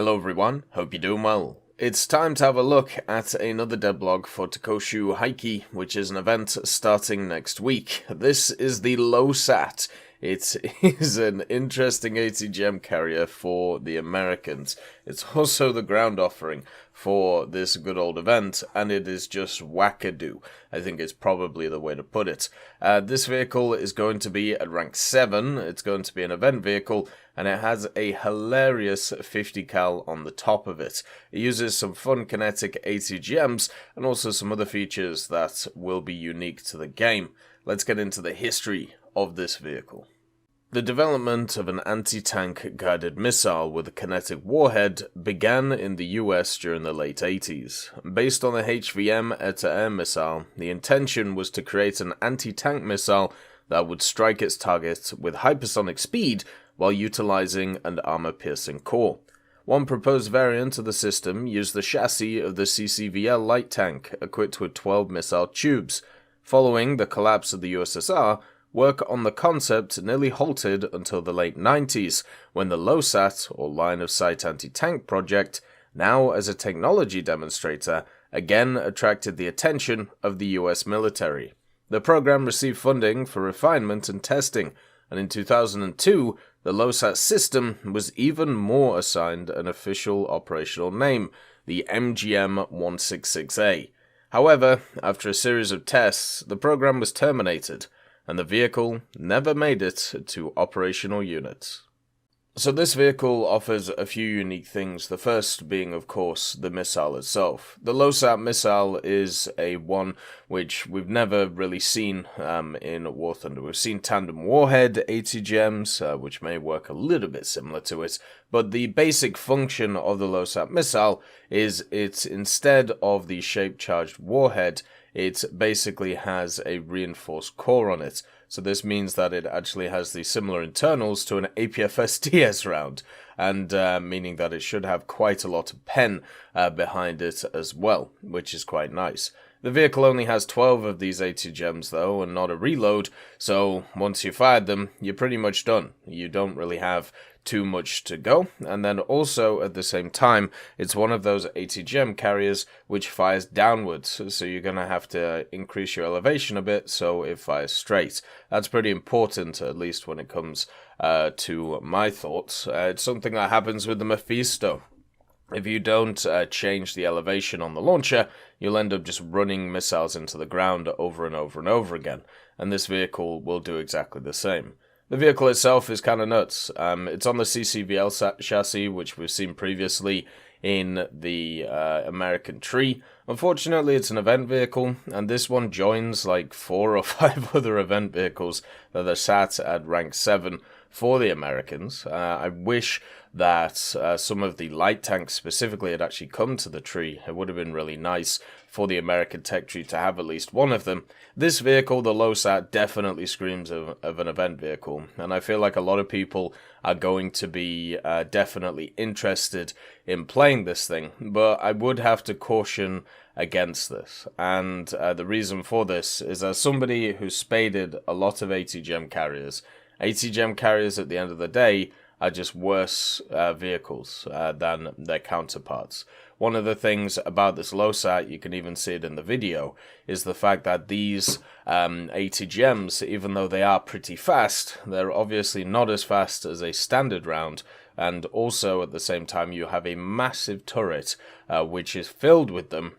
Hello everyone, hope you're doing well. It's time to have a look at another devblog for Tokushu Heiki, which is an event starting next week. This is the LOSAT. It is an interesting ATGM carrier for the Americans. It's also the ground offering for this good old event, and it is just wackadoo. I think is probably the way to put it. This vehicle is going to be at rank 7. It's going to be an event vehicle, and it has a hilarious 50 cal on the top of it. It uses some fun kinetic ATGMs and also some other features that will be unique to the game. Let's get into the history of this vehicle. The development of an anti-tank guided missile with a kinetic warhead began in the US during the late 80s. Based on the HVM air-to-air missile, the intention was to create an anti-tank missile that would strike its target with hypersonic speed while utilizing an armor-piercing core. One proposed variant of the system used the chassis of the CCVL light tank, equipped with 12 missile tubes. Following the collapse of the USSR, work on the concept nearly halted until the late 90s, when the LOSAT, or Line of Sight Anti-Tank project, now as a technology demonstrator, again attracted the attention of the US military. The program received funding for refinement and testing, and in 2002, the LOSAT system was even more assigned an official operational name, the MGM-166A. However, after a series of tests, the program was terminated, and the vehicle never made it to operational units. So this vehicle offers a few unique things, the first being, of course, the missile itself. The LOSAT missile is a one which we've never really seen in War Thunder. We've seen tandem warhead ATGMs, which may work a little bit similar to it, but the basic function of the LOSAT missile is it's instead of the shape-charged warhead, it basically has a reinforced core on it. So this means that it actually has the similar internals to an APFS-DS round, and meaning that it should have quite a lot of pen behind it as well, which is quite nice. The vehicle only has 12 of these ATGMs though, and not a reload, so once you fired them, you're pretty much done. You don't really have too much to go, and then also at the same time, it's one of those ATGM carriers which fires downwards, so you're going to have to increase your elevation a bit so it fires straight. That's pretty important, at least when it comes to my thoughts. It's something that happens with the Mephisto. If you don't change the elevation on the launcher, you'll end up just running missiles into the ground over and over and over again, and this vehicle will do exactly the same. The vehicle itself is kind of nuts. It's on the CCVL chassis, which we've seen previously in the American Tree. Unfortunately, it's an event vehicle, and this one joins like 4 or 5 other event vehicles that are sat at rank 7 for the Americans. I wish that some of the light tanks specifically had actually come to the tree. It would have been really nice for the American tech tree to have at least one of them. This vehicle, the LOSAT, definitely screams of an event vehicle, and I feel like a lot of people are going to be definitely interested in playing this thing, but I would have to caution against this, and the reason for this is as somebody who's spaded a lot of ATGM carriers at the end of the day are just worse vehicles than their counterparts. One of the things about this LOSAT, you can even see it in the video, is the fact that these ATGMs, even though they are pretty fast, they're obviously not as fast as a standard round, and also at the same time you have a massive turret which is filled with them.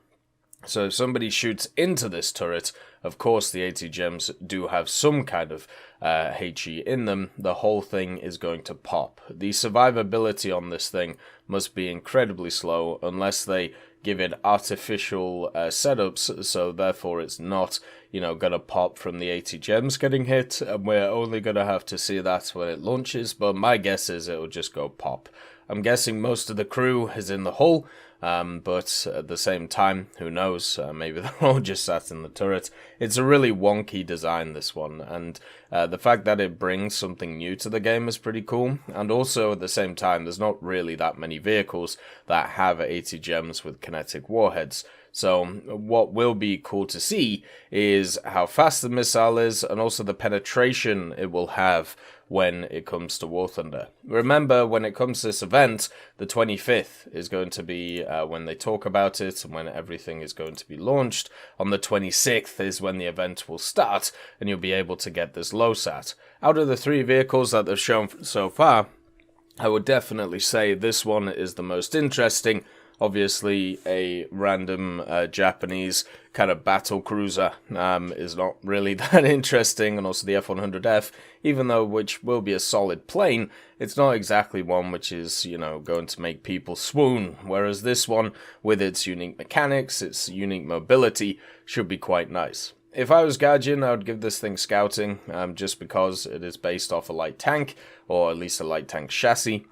So if somebody shoots into this turret, of course the ATGMs do have some kind of HE in them, the whole thing is going to pop. The survivability on this thing must be incredibly slow unless they give it artificial setups, so therefore it's not, gonna pop from the ATGMs getting hit, and we're only gonna have to see that when it launches, but my guess is it will just go pop. I'm guessing most of the crew is in the hull, but at the same time, who knows, maybe they're all just sat in the turret. It's a really wonky design, this one, and the fact that it brings something new to the game is pretty cool, and also at the same time, there's not really that many vehicles that have ATGMs with kinetic warheads, So what will be cool to see is how fast the missile is, and also the penetration it will have when it comes to War Thunder. Remember, when it comes to this event, the 25th is going to be when they talk about it and when everything is going to be launched. On the 26th is when the event will start, and you'll be able to get this LOSAT. Out of the 3 vehicles that they've shown so far, I would definitely say this one is the most interesting. Obviously, a random Japanese kind of battle cruiser is not really that interesting, and also the F-100F, even though which will be a solid plane, it's not exactly one which is, going to make people swoon, whereas this one, with its unique mechanics, its unique mobility, should be quite nice. If I was Gaijin, I would give this thing scouting, just because it is based off a light tank, or at least a light tank chassis.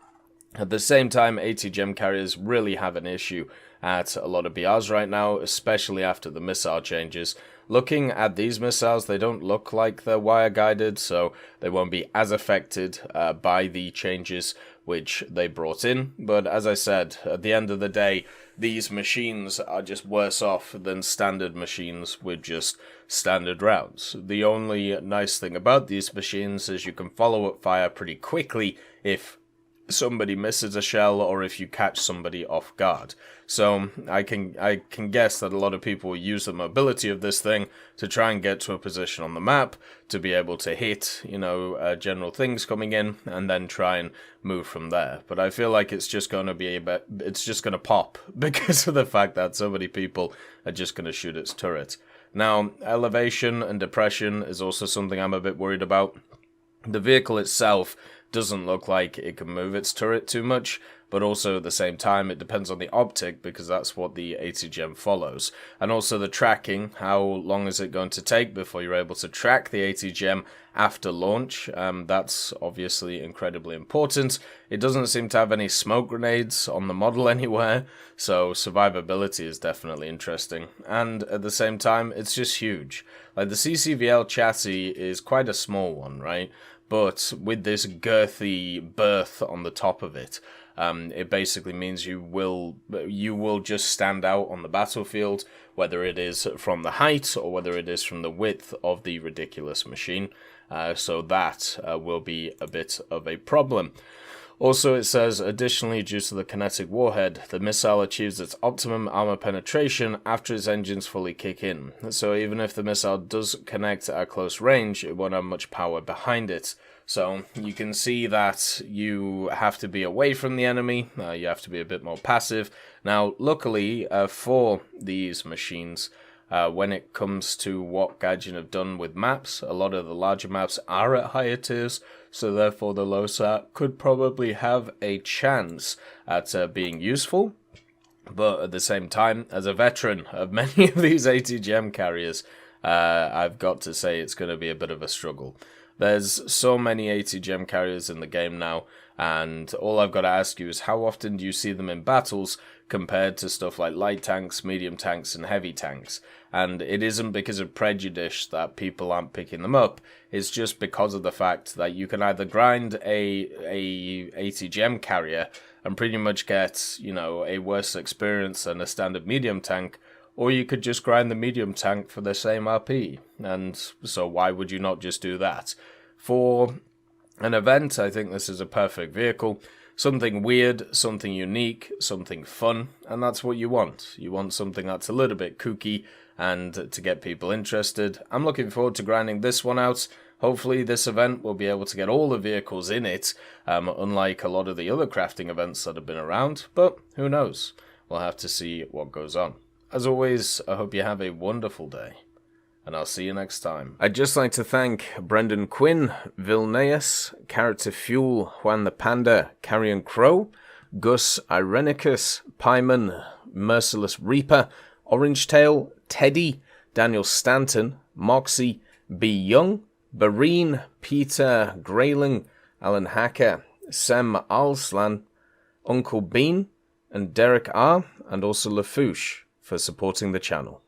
At the same time, ATGM carriers really have an issue at a lot of BRs right now, especially after the missile changes. Looking at these missiles, they don't look like they're wire-guided, so they won't be as affected by the changes which they brought in. But as I said, at the end of the day, these machines are just worse off than standard machines with just standard rounds. The only nice thing about these machines is you can follow up fire pretty quickly if somebody misses a shell or if you catch somebody off guard. So I can guess that a lot of people will use the mobility of this thing to try and get to a position on the map to be able to hit, general things coming in and then try and move from there. But I feel like it's just going to pop because of the fact that so many people are just going to shoot its turret. Now, elevation and depression is also something I'm a bit worried about. The vehicle itself doesn't look like it can move its turret too much, but also at the same time it depends on the optic because that's what the ATGM follows. And also the tracking, how long is it going to take before you're able to track the ATGM after launch? That's obviously incredibly important. It doesn't seem to have any smoke grenades on the model anywhere, so survivability is definitely interesting. And at the same time, it's just huge. Like the CCVL chassis is quite a small one, right? But with this girthy berth on the top of it, it basically means you will just stand out on the battlefield, whether it is from the height or whether it is from the width of the ridiculous machine. So that will be a bit of a problem. Also, it says, additionally, due to the kinetic warhead, the missile achieves its optimum armor penetration after its engines fully kick in. So even if the missile does connect at close range, it won't have much power behind it. So you can see that you have to be away from the enemy, you have to be a bit more passive. Now, luckily for these machines, when it comes to what Gaijin have done with maps, a lot of the larger maps are at higher tiers, so therefore the LOSAT could probably have a chance at being useful. But at the same time, as a veteran of many of these ATGM carriers, I've got to say it's going to be a bit of a struggle. There's so many ATGM carriers in the game now, and all I've got to ask you is how often do you see them in battles compared to stuff like light tanks, medium tanks, and heavy tanks? And it isn't because of prejudice that people aren't picking them up. It's just because of the fact that you can either grind a ATGM carrier and pretty much get, a worse experience than a standard medium tank, or you could just grind the medium tank for the same RP. And so why would you not just do that? For an event, I think this is a perfect vehicle. Something weird, something unique, something fun, and that's what you want. You want something that's a little bit kooky and to get people interested. I'm looking forward to grinding this one out. Hopefully this event will be able to get all the vehicles in it, unlike a lot of the other crafting events that have been around, but who knows? We'll have to see what goes on. As always, I hope you have a wonderful day, and I'll see you next time. I'd just like to thank Brendan Quinn, Vilneus, Character Fuel, Juan the Panda, Carrion Crow, Gus Irenicus, Pyman, Merciless Reaper, Orange Tail, Teddy, Daniel Stanton, Moxie, B. Young, Bareen, Peter Grayling, Alan Hacker, Sem Alslan, Uncle Bean, and Derek R., and also Lafouche for supporting the channel.